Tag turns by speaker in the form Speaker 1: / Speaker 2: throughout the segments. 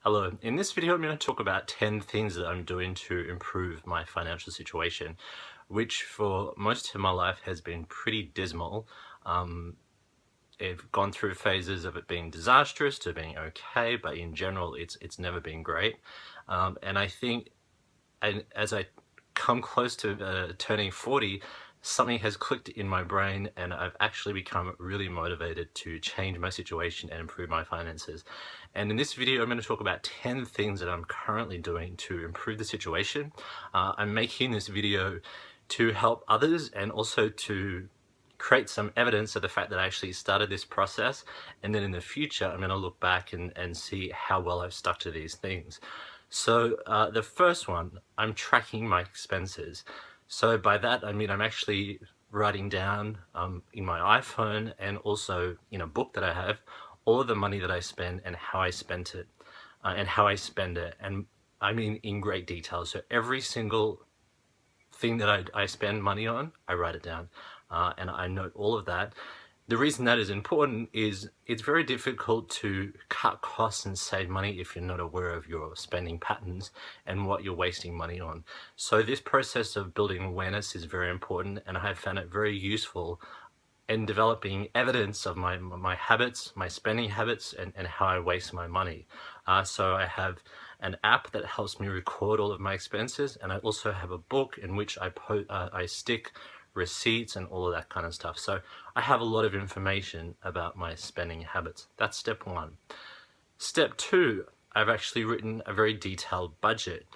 Speaker 1: Hello, in this video I'm going to talk about 10 things that I'm doing to improve my financial situation, which for most of my life has been pretty dismal. I've gone through phases of it being disastrous to being okay, but in general it's never been great. And I think as I come close to turning 40, something has clicked in my brain and I've actually become really motivated to change my situation and improve my finances. And in this video, I'm going to talk about 10 things that I'm currently doing to improve the situation. I'm making this video to help others and also to create some evidence of the fact that I actually started this process, and then in the future I'm going to look back and see how well I've stuck to these things. So the first one, I'm tracking my expenses. So by that I mean I'm actually writing down in my iPhone and also in a book that I have all of the money that I spend and how I spent it and how I spend it, and I mean in great detail. So every single thing that I spend money on, I write it down and I note all of that. The reason that is important is it's very difficult to cut costs and save money if you're not aware of your spending patterns and what you're wasting money on. So this process of building awareness is very important, and I have found it very useful in developing evidence of my habits, my spending habits, and how I waste my money. So I have an app that helps me record all of my expenses, and I also have a book in which I stick receipts and all of that kind of stuff. So I have a lot of information about my spending habits. That's step one. Step two, I've actually written a very detailed budget.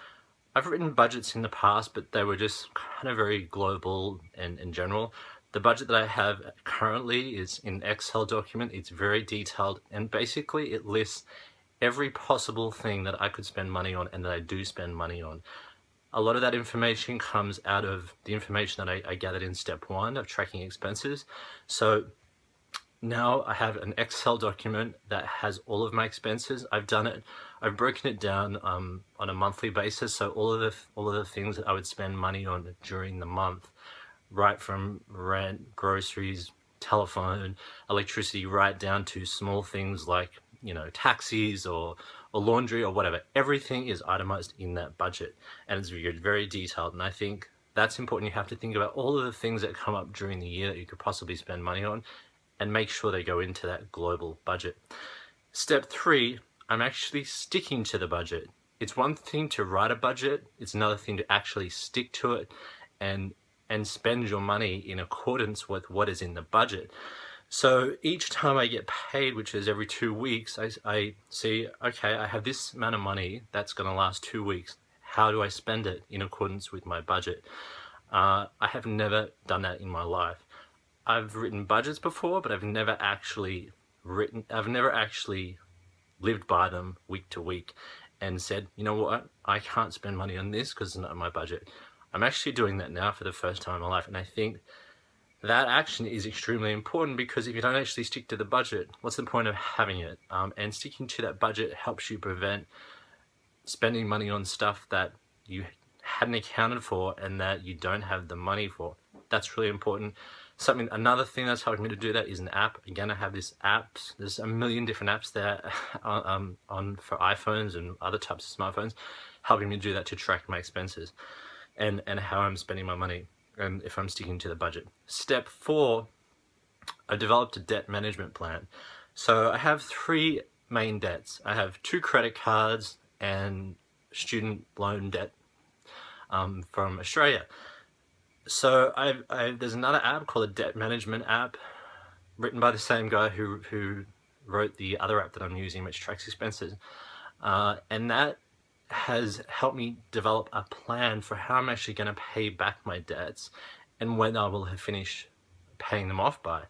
Speaker 1: I've written budgets in the past, but they were just kind of very global and in general. The budget that I have currently is in Excel document. It's very detailed, and basically it lists every possible thing that I could spend money on and that I do spend money on. A lot of that information comes out of the information that I gathered in step one of tracking expenses. So now I have an Excel document that has all of my expenses. I've broken it down on a monthly basis. So all of the things that I would spend money on during the month, right from rent, groceries, telephone, electricity, right down to small things like, taxis or laundry or whatever. Everything is itemized in that budget, and it's very detailed. And I think that's important. You have to think about all of the things that come up during the year that you could possibly spend money on and make sure they go into that global budget. Step three, I'm actually sticking to the budget. It's one thing to write a budget, it's another thing to actually stick to it and spend your money in accordance with what is in the budget. So each time I get paid, which is every 2 weeks, I see, okay, I have this amount of money that's going to last 2 weeks. How do I spend it in accordance with my budget? I have never done that in my life. I've written budgets before, but I've never actually lived by them week to week and said, you know what, I can't spend money on this because it's not in my budget. I'm actually doing that now for the first time in my life, and I think that action is extremely important, because if you don't actually stick to the budget, what's the point of having it? And sticking to that budget helps you prevent spending money on stuff that you hadn't accounted for and that you don't have the money for. That's really important. Another thing that's helping me to do that is an app. Again, I have this apps. There's a million different apps there on for iPhones and other types of smartphones, helping me do that to track my expenses and how I'm spending my money and if I'm sticking to the budget. Step four, I developed a debt management plan. So I have 3 main debts. I have 2 credit cards and student loan debt from Australia. So there's another app called a debt management app, written by the same guy who wrote the other app that I'm using, which tracks expenses, and that has helped me develop a plan for how I'm actually going to pay back my debts and when I will have finished paying them off by.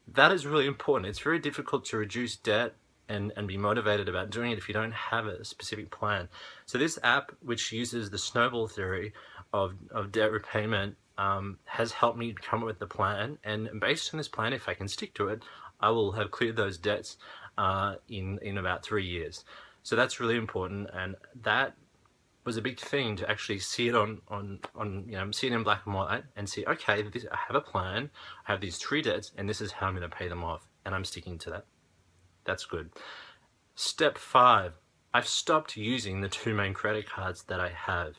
Speaker 1: That is really important. It's very difficult to reduce debt and be motivated about doing it if you don't have a specific plan. So this app, which uses the snowball theory of debt repayment, has helped me come up with the plan, and based on this plan, if I can stick to it, I will have cleared those debts in about 3 years. So that's really important, and that was a big thing to actually see it see it in black and white and see, okay, I have a plan, I have these 3 debts, and this is how I'm going to pay them off, and I'm sticking to that. That's good. Step 5, I've stopped using the two main credit cards that I have.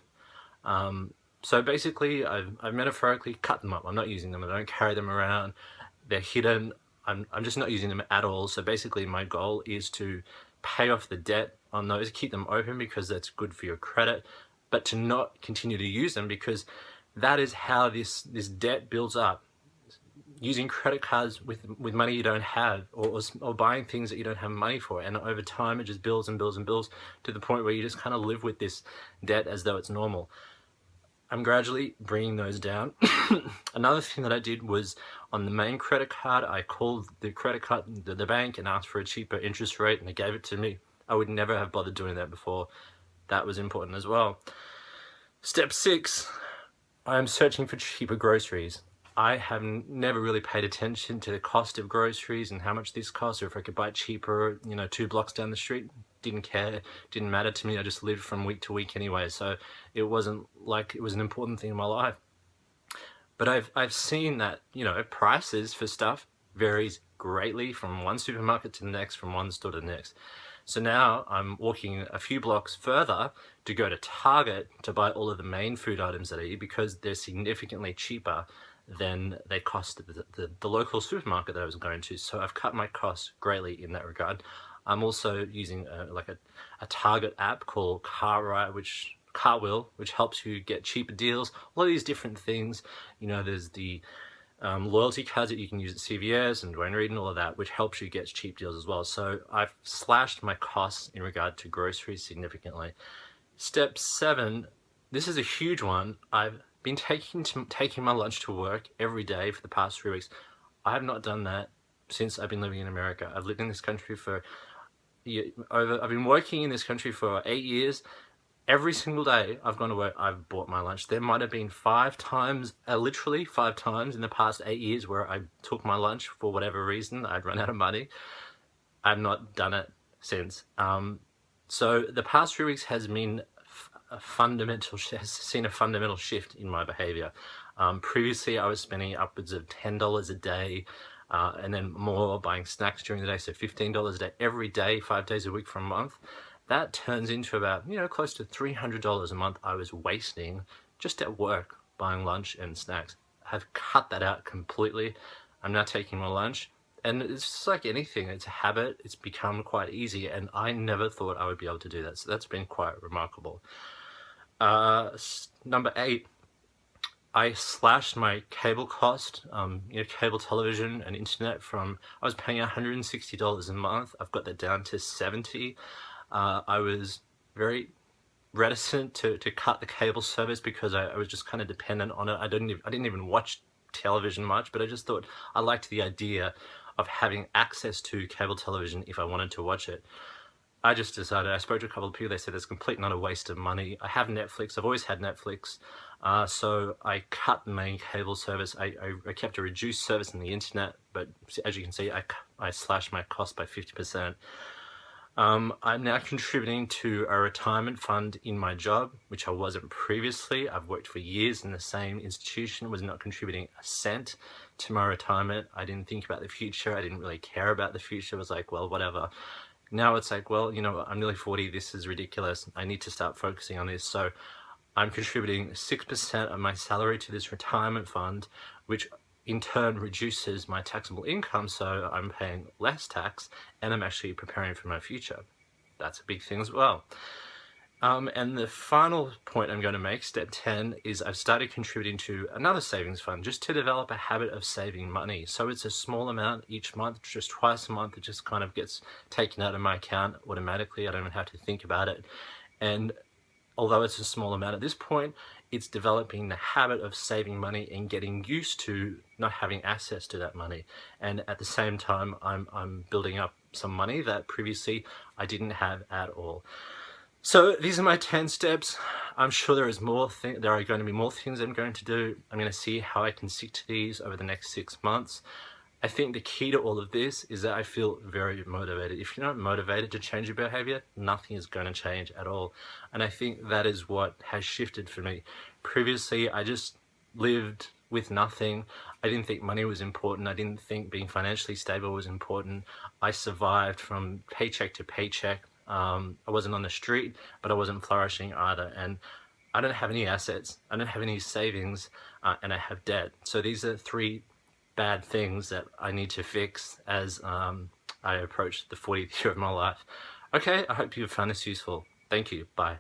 Speaker 1: So basically, I've metaphorically cut them up. I'm not using them. I don't carry them around. They're hidden. I'm just not using them at all. So basically, my goal is to pay off the debt on those, keep them open because that's good for your credit, but to not continue to use them because that is how this debt builds up. Using credit cards with money you don't have, or buying things that you don't have money for, and over time it just builds and builds and builds to the point where you just kind of live with this debt as though it's normal. I'm gradually bringing those down. Another thing that I did was on the main credit card, I called the credit card, the bank, and asked for a cheaper interest rate, and they gave it to me. I would never have bothered doing that before. That was important as well. Step 6, I am searching for cheaper groceries. I have never really paid attention to the cost of groceries and how much this costs, or if I could buy it cheaper, 2 blocks down the street. Didn't care, didn't matter to me. I just lived from week to week anyway, so it wasn't like it was an important thing in my life. But I've seen that, prices for stuff varies greatly from one supermarket to the next, from one store to the next. So now I'm walking a few blocks further to go to Target to buy all of the main food items that I eat because they're significantly cheaper than they cost the local supermarket that I was going to. So I've cut my costs greatly in that regard. I'm also using a Target app called Cartwheel, which helps you get cheaper deals. All of these different things. There's the loyalty cards that you can use at CVS and Dwayne Reed and all of that, which helps you get cheap deals as well. So I've slashed my costs in regard to groceries significantly. Step 7, this is a huge one. I've been taking my lunch to work every day for the past 3 weeks. I have not done that since I've been living in America. I've lived in this country I've been working in this country for 8 years. Every single day I've gone to work, I've bought my lunch. There might have been 5 times, literally 5 times in the past 8 years where I took my lunch for whatever reason. I'd run out of money. I've not done it since. So the past 3 weeks has been has seen a fundamental shift in my behavior. Previously I was spending upwards of $10 a day, and then more buying snacks during the day, so $15 a day every day, 5 days a week for a month. That turns into about, close to $300 a month I was wasting just at work buying lunch and snacks. I've cut that out completely. I'm now taking my lunch, and it's just like anything, it's a habit. It's become quite easy, and I never thought I would be able to do that. So that's been quite remarkable. Number 8, I slashed my cable cost, cable television and internet I was paying $160 a month. I've got that down to $70. I was very reticent to cut the cable service because I was just kind of dependent on it. I didn't even watch television much, but I just thought I liked the idea of having access to cable television if I wanted to watch it. I just decided, I spoke to a couple of people, they said it's complete not a waste of money. I have Netflix, I've always had Netflix, so I cut the main cable service. I kept a reduced service in the internet, but as you can see, I slashed my cost by 50%. I'm now contributing to a retirement fund in my job, which I wasn't previously. I've worked for years in the same institution, was not contributing a cent to my retirement. I didn't think about the future, I didn't really care about the future. It was like, well, whatever. Now it's like, well, I'm nearly 40, this is ridiculous. I need to start focusing on this. So I'm contributing 6% of my salary to this retirement fund, which in turn reduces my taxable income. So I'm paying less tax and I'm actually preparing for my future. That's a big thing as well. And the final point I'm going to make, step 10, is I've started contributing to another savings fund just to develop a habit of saving money. So it's a small amount each month, just twice a month. It just kind of gets taken out of my account automatically. I don't even have to think about it. And although it's a small amount at this point, it's developing the habit of saving money and getting used to not having access to that money. And at the same time, I'm building up some money that previously I didn't have at all. So these are my 10 steps. I'm sure there are going to be more things I'm going to do. I'm going to see how I can stick to these over the next 6 months. I think the key to all of this is that I feel very motivated. If you're not motivated to change your behavior, nothing is going to change at all. And I think that is what has shifted for me. Previously, I just lived with nothing. I didn't think money was important. I didn't think being financially stable was important. I survived from paycheck to paycheck. I wasn't on the street, but I wasn't flourishing either. And I don't have any assets, I don't have any savings, and I have debt. So these are three bad things that I need to fix as I approach the 40th year of my life. Okay, I hope you found this useful. Thank you. Bye.